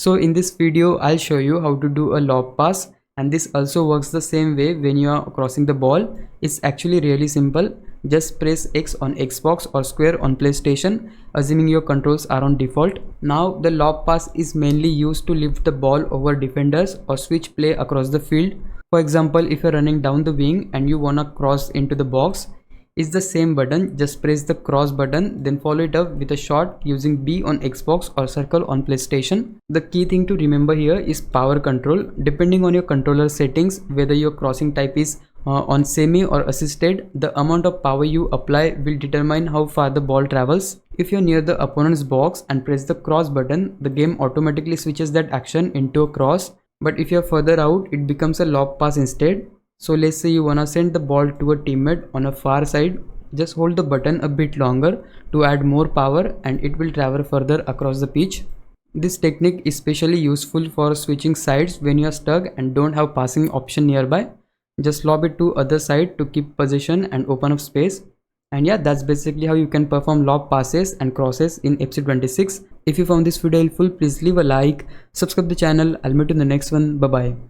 So in this video I'll show you how to do a lob pass, and this also works the same way when you are crossing the ball. It's actually really simple. Just press X on Xbox or square on PlayStation, assuming your controls are on default. Now the lob pass is mainly used to lift the ball over defenders or switch play across the field. For example, if you're running down the wing and you wanna cross into the box, it's the same button. Just press the cross button, then follow it up with a shot using B on Xbox or circle on PlayStation. The key thing to remember here is power control. Depending on your controller settings, whether your crossing type is on semi or assisted, the amount of power you apply will determine how far the ball travels. If you're near the opponent's box and press the cross button, the game automatically switches that action into a cross. But if you're further out, it becomes a lob pass instead. So let's say you wanna send the ball to a teammate on a far side. Just hold the button a bit longer to add more power and it will travel further across the pitch. This technique is especially useful for switching sides when you are stuck and don't have passing option nearby. Just lob it to other side to keep position and open up space. And yeah, that's basically how you can perform lob passes and crosses in episode 26. If you found this video helpful, please leave a like, subscribe the channel. I'll meet you in the next one. Bye bye.